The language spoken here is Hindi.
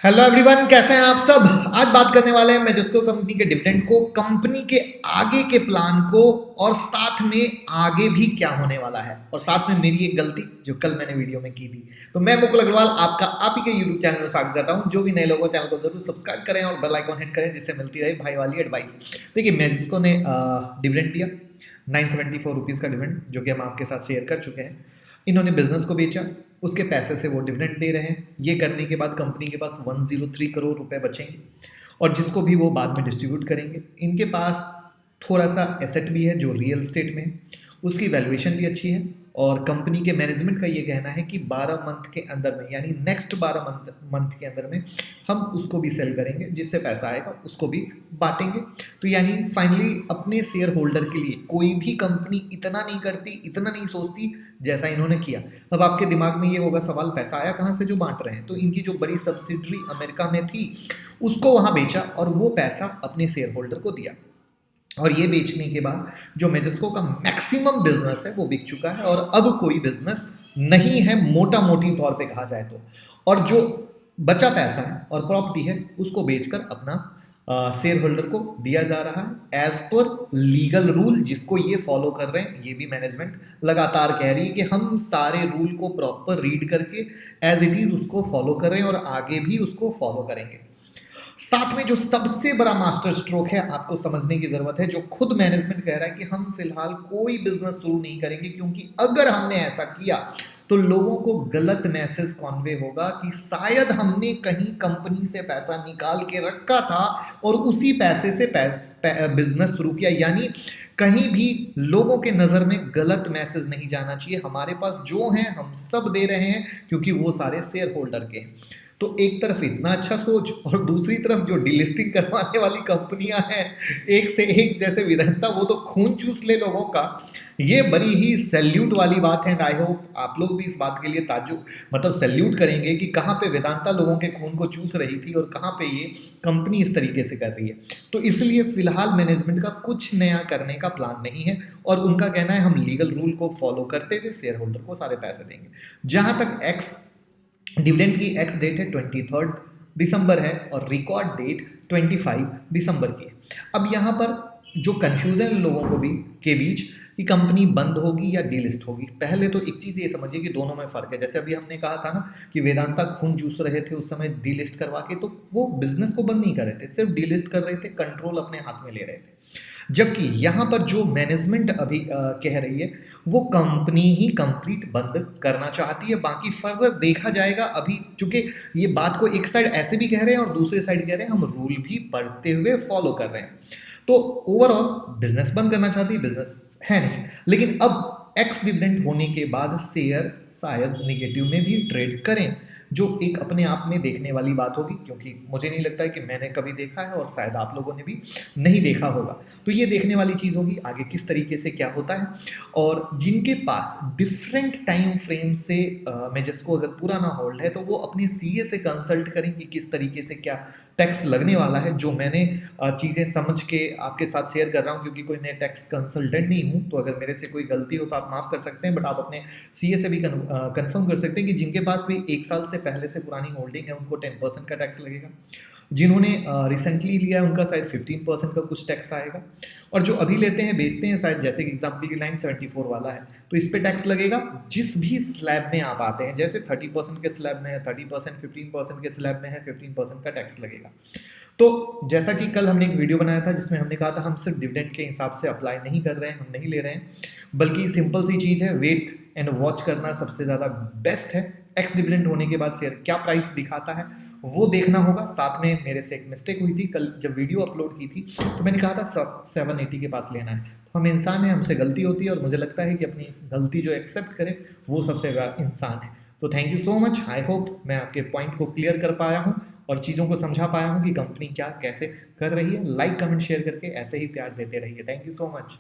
हेलो एवरीवन, कैसे हैं आप सब। आज बात करने वाले हैं मैजेस्को कंपनी के डिविडेंड को, कंपनी के आगे के प्लान को, और साथ में आगे भी क्या होने वाला है, और साथ में मेरी एक गलती जो कल मैंने वीडियो में की थी। तो मैं मुकुल अग्रवाल आपका आप ही के यूट्यूब चैनल में स्वागत करता हूं। जो भी नए लोगों चैनल को जरूर सब्सक्राइब करें और बेल आइकॉन हिट करें, जिससे मिलती रहे भाई वाली एडवाइस। देखिए, मैजेस्को ने डिविडेंड दिया 974 रुपीज़ का डिविडेंड, जो कि हम आपके साथ शेयर कर चुके हैं। इन्होंने बिजनेस को बेचा, उसके पैसे से वो डिविडेंड दे रहे हैं। ये करने के बाद कंपनी के पास 103 करोड़ रुपए बचेंगे, और जिसको भी वो बाद में डिस्ट्रीब्यूट करेंगे। इनके पास थोड़ा सा एसेट भी है जो रियल स्टेट में है, उसकी वैल्यूएशन भी अच्छी है। और कंपनी के मैनेजमेंट का ये कहना है कि 12 मंथ के अंदर में, यानी नेक्स्ट 12 मंथ के अंदर में हम उसको भी सेल करेंगे, जिससे पैसा आएगा उसको भी बांटेंगे। तो यानी फाइनली अपने शेयर होल्डर के लिए कोई भी कंपनी इतना नहीं करती, इतना नहीं सोचती जैसा इन्होंने किया। अब आपके दिमाग में ये होगा सवाल, पैसा आया कहाँ से जो बांट रहे हैं। तो इनकी जो बड़ी सब्सिडरी अमेरिका में थी उसको वहाँ बेचा, और वो पैसा अपने शेयर होल्डर को दिया। और ये बेचने के बाद जो मैजेस्को का मैक्सिमम बिजनेस है वो बिक चुका है, और अब कोई बिजनेस नहीं है मोटा मोटी तौर पे कहा जाए तो। और जो बचा पैसा है और प्रॉपर्टी है उसको बेचकर अपना शेयर होल्डर को दिया जा रहा है एज पर लीगल रूल, जिसको ये फॉलो कर रहे हैं। ये भी मैनेजमेंट लगातार कह रही है कि हम सारे रूल को प्रॉपर रीड करके एज इट इज उसको फॉलो कर रहे हैं, और आगे भी उसको फॉलो करेंगे। साथ में जो सबसे बड़ा मास्टर स्ट्रोक है, आपको समझने की जरूरत है, जो खुद मैनेजमेंट कह रहा है कि हम फिलहाल कोई बिजनेस शुरू नहीं करेंगे, क्योंकि अगर हमने ऐसा किया तो लोगों को गलत मैसेज कॉन्वे होगा कि शायद हमने कहीं कंपनी से पैसा निकाल के रखा था और उसी पैसे से बिजनेस शुरू किया। यानी कहीं भी लोगों के नज़र में गलत मैसेज नहीं जाना चाहिए। हमारे पास जो है हम सब दे रहे हैं, क्योंकि वो सारे शेयर होल्डर के हैं। तो एक तरफ इतना अच्छा सोच, और दूसरी तरफ जो डीलिस्टिंग करवाने वाली कंपनियां हैं एक से एक जैसे वेदांता, वो तो खून चूस ले लोगों का। ये बड़ी ही सैल्यूट वाली बात है, एंड आई होप आप लोग भी इस बात के लिए ताज्जुब मतलब सैल्यूट करेंगे कि कहाँ पे वेदांता लोगों के खून को चूस रही थी और कहाँ पे ये कंपनी इस तरीके से कर रही है। तो इसलिए फिलहाल मैनेजमेंट का कुछ नया करने का प्लान नहीं है, और उनका कहना है हम लीगल रूल को फॉलो करते हुए शेयर होल्डर को सारे पैसे देंगे। जहां तक एक्स डिविडेंड की एक्स डेट है 23 दिसंबर है, और रिकॉर्ड डेट 25 दिसंबर की है। अब यहाँ पर जो कन्फ्यूजन लोगों को भी के बीच कि कंपनी बंद होगी या डीलिस्ट होगी, पहले तो एक चीज़ ये समझिए कि दोनों में फ़र्क है। जैसे अभी हमने कहा था ना कि वेदांता खून चूस रहे थे उस समय डीलिस्ट करवा के, तो वो बिजनेस को बंद नहीं कर रहे थे, सिर्फ डीलिस्ट कर रहे थे, कंट्रोल अपने हाथ में ले रहे थे। जबकि यहाँ पर जो मैनेजमेंट अभी कह रही है वो कंपनी ही कंप्लीट बंद करना चाहती है। बाकी फर्दर देखा जाएगा। अभी चूंकि ये बात को एक साइड ऐसे भी कह रहे हैं और दूसरे साइड कह रहे हैं हम रूल भी पढ़ते हुए फॉलो कर रहे हैं। तो ओवरऑल बिजनेस बंद करना चाहती है, बिजनेस है नहीं। लेकिन अब एक्स डिविडेंड होने के बाद शेयर शायद निगेटिव में भी ट्रेड करें, जो एक अपने आप में देखने वाली बात होगी, क्योंकि मुझे नहीं लगता है कि मैंने कभी देखा है और शायद आप लोगों ने भी नहीं देखा होगा। तो ये देखने वाली चीज़ होगी आगे किस तरीके से क्या होता है। और जिनके पास डिफरेंट टाइम फ्रेम से मैजेस्को अगर पुराना होल्ड है, तो वो अपने सीए से कंसल्ट करें कि किस तरीके से क्या टैक्स लगने वाला है। जो मैंने चीज़ें समझ के आपके साथ शेयर कर रहा हूँ, क्योंकि कोई मैं टैक्स कंसल्टेंट नहीं हूँ, तो अगर मेरे से कोई गलती हो तो आप माफ़ कर सकते हैं, बट आप अपने सीए से भी कंफर्म कर सकते हैं कि जिनके पास भी 1 साल से पहले से पुरानी होल्डिंग है उनको 10% का टैक्स लगेगा। जिन्होंने रिसेंटली लिया है उनका शायद 15% का कुछ टैक्स आएगा, और जो अभी लेते हैं बेचते हैं, शायद जैसे कि एग्जाम्पल की 974 वाला है, तो इस पे टैक्स लगेगा। जिस भी स्लैब में आप आते हैं, जैसे 30% के स्लैब में है 30%, 15% के स्लैब में है 15% का टैक्स लगेगा। तो जैसा कि कल हमने एक वीडियो बनाया था जिसमें हमने कहा था हम सिर्फ डिविडेंड के हिसाब से अप्लाई नहीं कर रहे हैं, हम नहीं ले रहे हैं, बल्कि सिंपल सी चीज़ है, वेट एंड वॉच करना सबसे ज़्यादा बेस्ट है। एक्स डिविडेंड होने के बाद शेयर क्या प्राइस दिखाता है वो देखना होगा। साथ में मेरे से एक मिस्टेक हुई थी, कल जब वीडियो अपलोड की थी तो मैंने कहा था 780 के पास लेना है। हम इंसान हैं, हमसे गलती होती है, और मुझे लगता है कि अपनी गलती जो एक्सेप्ट करे वो सबसे बड़ा इंसान है। तो thank you so much. I hope मैं आपके पॉइंट को क्लियर कर पाया हूँ और चीज़ों को समझा पाया हूँ कि कंपनी क्या कैसे कर रही है। लाइक कमेंट शेयर करके ऐसे ही प्यार देते रहिए। Thank you so much.